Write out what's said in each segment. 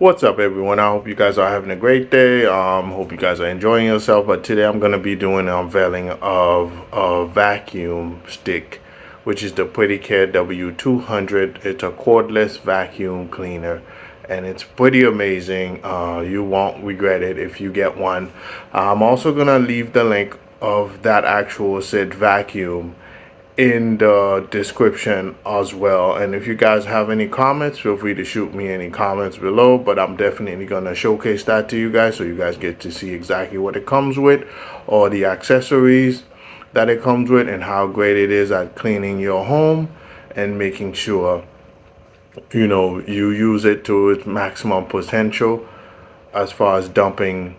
What's up, everyone? I hope you guys are having a great day. Hope you guys are enjoying yourself. But today I'm going to be doing an unveiling of a vacuum stick, which is the Prettycare W200. It's a cordless vacuum cleaner, and it's pretty amazing. You won't regret it if you get one. I'm also going to leave the link of that actual said vacuum in the description as well. And if you guys have any comments, feel free to shoot me any comments below, but I'm definitely going to showcase that to you guys so you guys get to see exactly what it comes with, or the accessories that it comes with, and how great it is at cleaning your home and making sure you use it to its maximum potential as far as dumping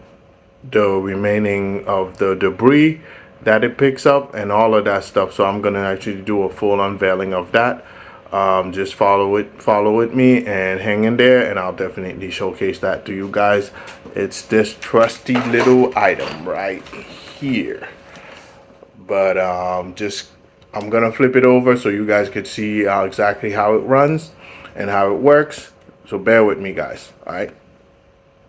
the remaining of the debris that it picks up and all of that stuff. So I'm gonna actually do a full unveiling of that. Just follow with me and hang in there, and I'll definitely showcase that to you guys. It's this trusty little item right here. But I'm gonna flip it over so you guys could see exactly how it runs and how it works. So bear with me, guys. All right.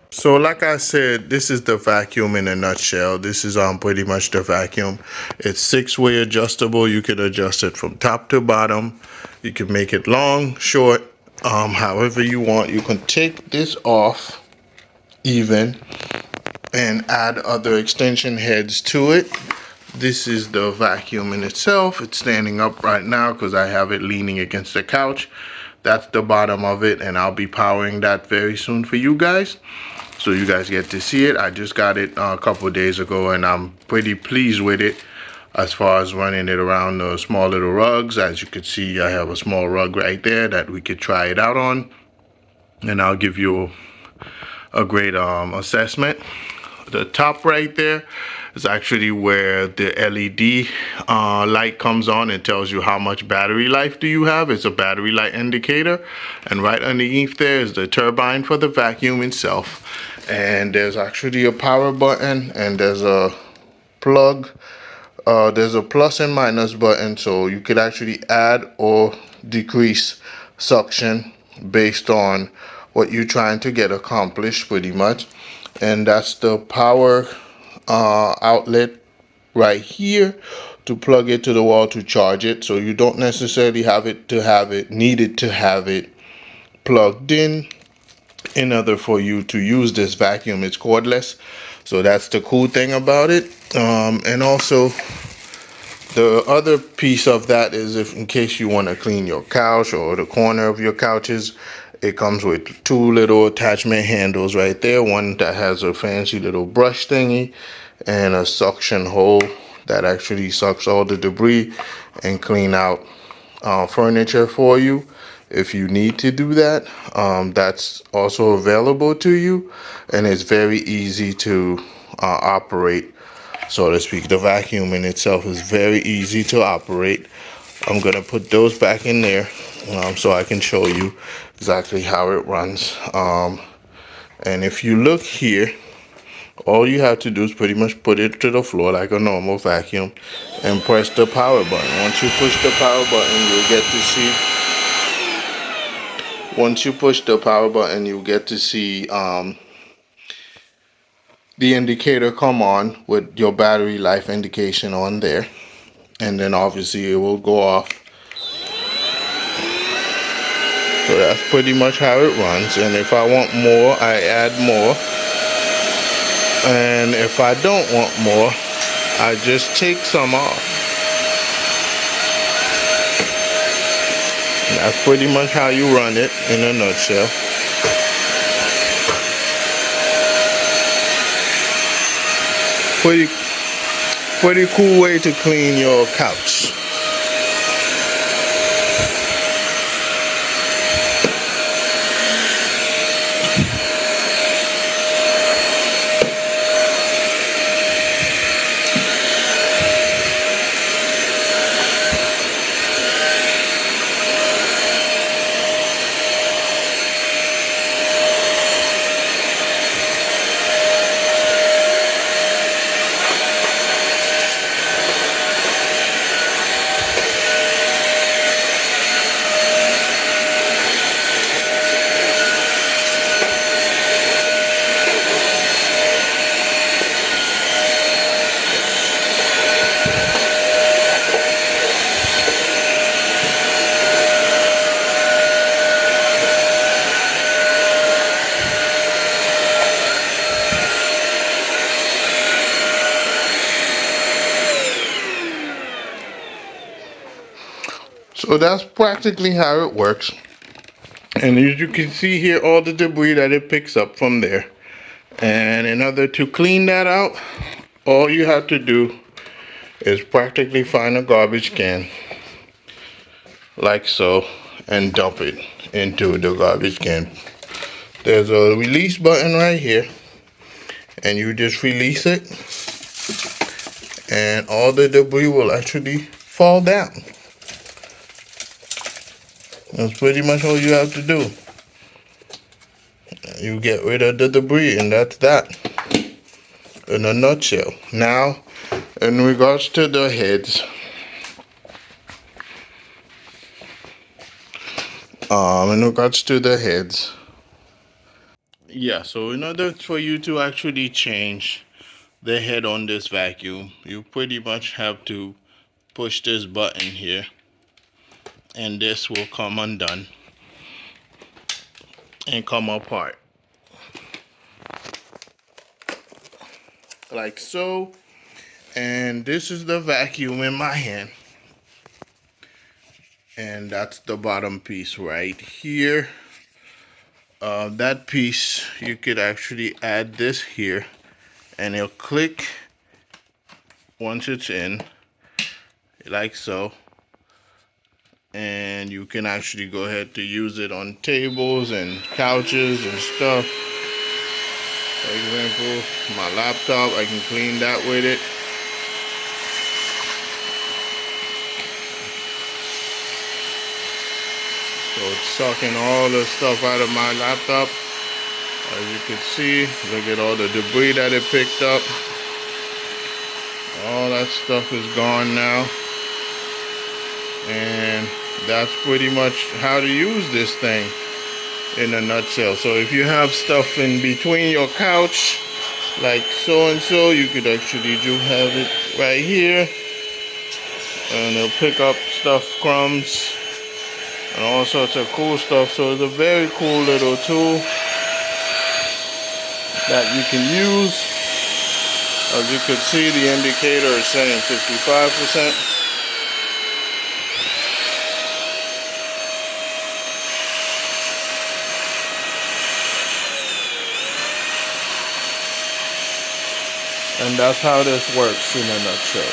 So like I said, this is the vacuum in a nutshell. This is pretty much the vacuum. It's 6-way adjustable. You can adjust it from top to bottom. You can make it long, short, however you want. You can take this off even and add other extension heads to it. This is the vacuum in itself. It's standing up right now because I have it leaning against the couch. That's the bottom of it, and I'll be powering that very soon for you guys, so you guys get to see it. I just got it a couple days ago, and I'm pretty pleased with it as far as running it around the small little rugs. As you can see, I have a small rug right there that we could try it out on, and I'll give you a great assessment. The top right there is actually where the LED light comes on and tells you how much battery life do you have. It's a battery life indicator. And right underneath there is the turbine for the vacuum itself. And there's actually a power button, and there's a plug. There's a plus and minus button, so you could actually add or decrease suction based on what you're trying to get accomplished, pretty much. And that's the power outlet right here to plug it to the wall to charge it. So you don't necessarily need to have it plugged in order for you to use this vacuum. It's cordless, so that's the cool thing about it. And also the other piece of that is, if in case you want to clean your couch or the corner of your couches, it comes with 2 little attachment handles right there. One that has a fancy little brush thingy, and a suction hole that actually sucks all the debris and clean out furniture for you. If you need to do that, that's also available to you, and it's very easy to operate, so to speak. The vacuum in itself is very easy to operate. I'm gonna put those back in there so I can show you exactly how it runs. And if you look here, all you have to do is pretty much put it to the floor like a normal vacuum and press the power button. Once you push the power button, you'll get to see. Once you push the power button, you'll get to see the indicator come on with your battery life indication on there, and then obviously it will go off. So that's pretty much how it runs. And if I want more, I add more. And if I don't want more, I just take some off. That's pretty much how you run it in a nutshell. Pretty cool way to clean your couch. So that's practically how it works. And as you can see here, all the debris that it picks up from there. And in order to clean that out, all you have to do is practically find a garbage can, like so, and dump it into the garbage can. There's a release button right here, and you just release it, and all the debris will actually fall down. That's pretty much all you have to do. You get rid of the debris, and that's that in a nutshell. Now, in regards to the heads, yeah, so in order for you to actually change the head on this vacuum, you pretty much have to push this button here, and this will come undone and come apart like so. And this is the vacuum in my hand, and that's the bottom piece right here. That piece, you could actually add this here, and it'll click once it's in, like so. And you can actually go ahead to use it on tables and couches and stuff. For example, my laptop, I can clean that with it. So it's sucking all the stuff out of my laptop. As you can see, look at all the debris that it picked up. All that stuff is gone now. And that's pretty much how to use this thing in a nutshell. So if you have stuff in between your couch, like so and so, you could actually do have it right here, and it'll pick up stuff, crumbs, and all sorts of cool stuff. So it's a very cool little tool that you can use. As you can see, the indicator is saying 55%. And that's how this works in a nutshell.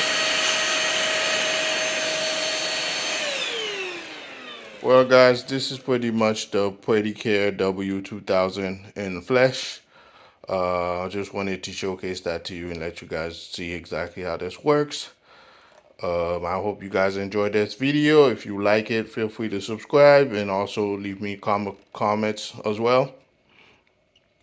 Well guys, this is pretty much the Prettycare W200 in flesh. I just wanted to showcase that to you and let you guys see exactly how this works. I hope you guys enjoyed this video. If you like it, feel free to subscribe and also leave me comments as well.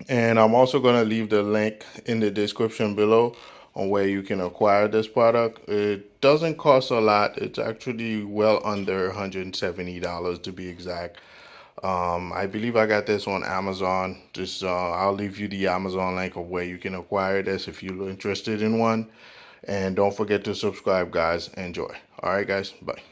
And I'm also going to leave the link in the description below on where you can acquire this product. It doesn't cost a lot. It's actually well under $170 to be exact. I believe I got this on Amazon. Just I'll leave you the Amazon link of where you can acquire this if you're interested in one. And don't forget to subscribe, guys. Enjoy. All right, guys. Bye.